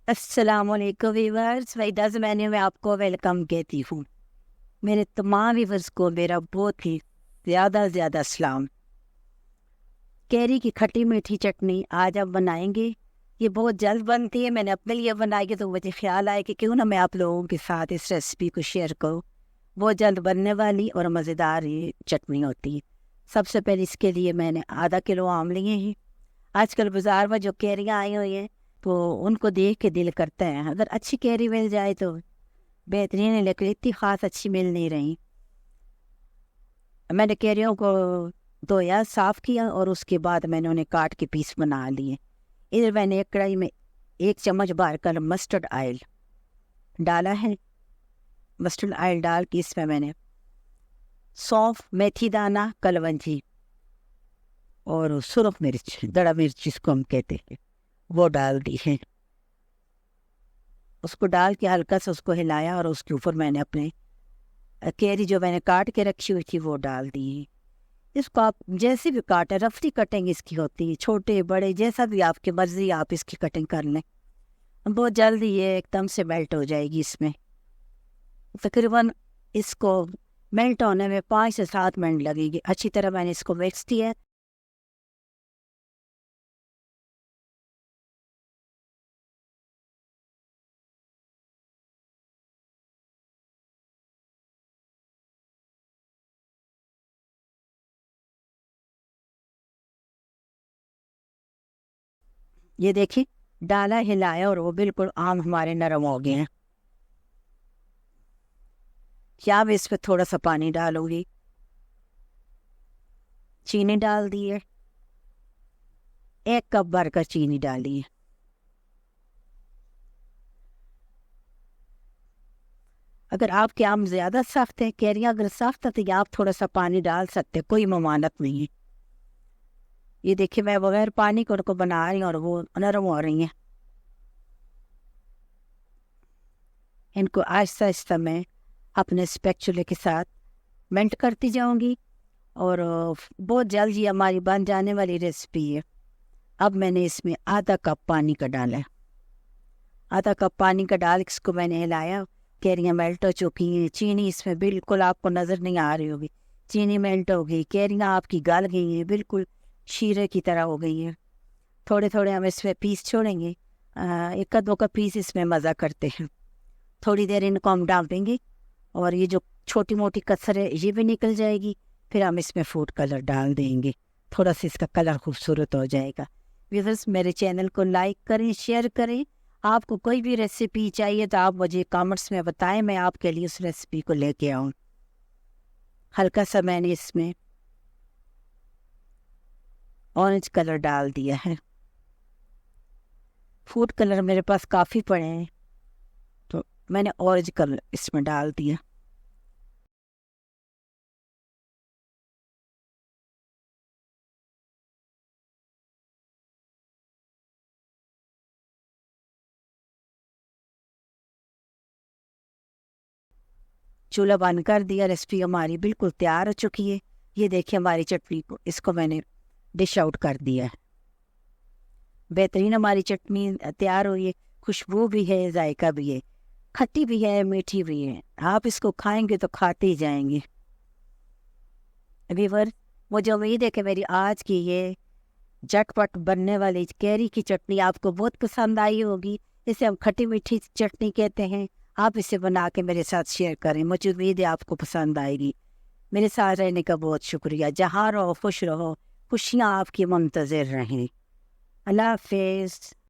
السلام علیکم ویورز، وحیدہ زمانے میں آپ کو ویلکم کہتی ہوں۔ میرے تمام ویورز کو میرا بہت ہی زیادہ سلام۔ کیری کی کھٹی میٹھی چٹنی آج آپ بنائیں گے۔ یہ بہت جلد بنتی ہے، میں نے اپنے لیے بنائی ہے تو مجھے خیال آیا کہ کیوں نہ میں آپ لوگوں کے ساتھ اس ریسیپی کو شیئر کروں۔ بہت جلد بننے والی اور مزیدار یہ چٹنی ہوتی ہے۔ سب سے پہلے اس کے لیے میں نے آدھا کلو آم لیے ہیں۔ آج کل بازار میں جو کیریاں آئی ہوئی ہیں تو ان کو دیکھ کے دل کرتا ہے اگر اچھی کیری مل جائے تو بہترین ہے، لیکن اتنی خاص اچھی مل نہیں رہی۔ میں نے کیریوں کو دھویا، صاف کیا اور اس کے بعد میں نے انہیں کاٹ کے پیس بنا لیے۔ ادھر میں نے ایک کڑھائی میں 1 چمچ بھر کر مسٹرڈ آئل ڈالا ہے۔ مسٹرڈ آئل ڈال کے اس میں نے سونف، میتھی دانہ، کلونجی اور سرخ مرچ، دڑا مرچ جس کو ہم کہتے ہیں، وہ ڈال دی ہے۔ اس کو ڈال کے ہلکا سا اس کو ہلایا اور اس کے اوپر میں نے اپنے کیری جو میں نے کاٹ کے رکھی ہوئی تھی وہ ڈال دی۔ اس کو آپ جیسے بھی کاٹیں، رفلی کٹنگ اس کی ہوتی ہے، چھوٹے بڑے جیسا بھی آپ کی مرضی آپ اس کی کٹنگ کر لیں۔ بہت جلدی یہ ایک دم سے میلٹ ہو جائے گی۔ اس میں تقریباً اس کو میلٹ ہونے میں 5 سے 7 منٹ لگے گی۔ اچھی طرح میں نے اس کو مکس کیا۔ یہ دیکھیں، ڈالا، ہلایا اور وہ بالکل آم ہمارے نرم ہو گئے ہیں۔ کیا میں اس پہ تھوڑا سا پانی ڈالوں گی۔ چینی ڈال دی ہے، 1 کپ بھر کر چینی ڈالی ہے۔ اگر آپ کے آم زیادہ سخت ہے، کیریاں اگر سخت ہے تو آپ تھوڑا سا پانی ڈال سکتے، کوئی ممانعت نہیں ہے۔ یہ دیکھیں میں بغیر پانی کو ان کو بنا رہی ہوں اور وہ نرم ہو رہی ہیں۔ ان کو آہستہ آہستہ میں اپنے اسپیکچولے کے ساتھ مینٹ کرتی جاؤں گی اور بہت جلد یہ ہماری بن جانے والی ریسیپی ہے۔ اب میں نے اس میں آدھا کپ پانی کا ڈالا ہے۔ آدھا کپ پانی کا ڈال اس کو میں نے ہلایا۔ کیریاں میلٹ ہو چکی ہیں، چینی اس میں بالکل آپ کو نظر نہیں آ رہی ہوگی، چینی میلٹ ہو گئی، کیریاں آپ کی گل گئی ہیں، بالکل شیرے کی طرح ہو گئی ہیں۔ تھوڑے تھوڑے ہم اس میں پیس چھوڑیں گے، 1-2 کا پیس اس میں مزہ کرتے ہیں۔ تھوڑی دیر ان کو ہم ڈالیں گے اور یہ جو چھوٹی موٹی کسر ہے یہ بھی نکل جائے گی۔ پھر ہم اس میں فوڈ کلر ڈال دیں گے، تھوڑا سا اس کا کلر خوبصورت ہو جائے گا۔ ویورز میرے چینل کو لائک کریں، شیئر کریں۔ آپ کو کوئی بھی ریسیپی چاہیے تو آپ مجھے کامنٹس میں بتائیں، میں آپ کے لیے اس ریسیپی کو لے کے آؤں۔ ہلکا سا میں نے اس میں اورنج کلر ڈال دیا ہے۔ فوڈ کلر میرے پاس کافی پڑے ہیں تو میں نے اورنج کلر اس میں ڈال دیا۔ چولہا بند کر دیا، ریسیپی ہماری بالکل تیار ہو چکی ہے۔ یہ دیکھیں ہماری چٹنی کو، اس کو میں نے ڈش آؤٹ کر دیا ہے۔ بہترین ہماری چٹنی تیار ہوئی ہے، خوشبو بھی ہے، ذائقہ بھی ہے، کھٹی بھی ہے، میٹھی بھی ہے۔ آپ اس کو کھائیں گے تو کھاتے ہی جائیں گے۔ ویور، مجھے امید ہے کہ میری آج کی یہ جٹ پٹ بننے والی کیری کی چٹنی آپ کو بہت پسند آئی ہوگی۔ اسے ہم کھٹی میٹھی چٹنی کہتے ہیں۔ آپ اسے بنا کے میرے ساتھ شیئر کریں، مجھے امید ہے آپ کو پسند آئے گی۔ میرے ساتھ رہنے کا بہت شکریہ۔ جہاں رہو خوش رہو، خوشیاں آپ کی منتظر رہیں۔ اللہ حافظ۔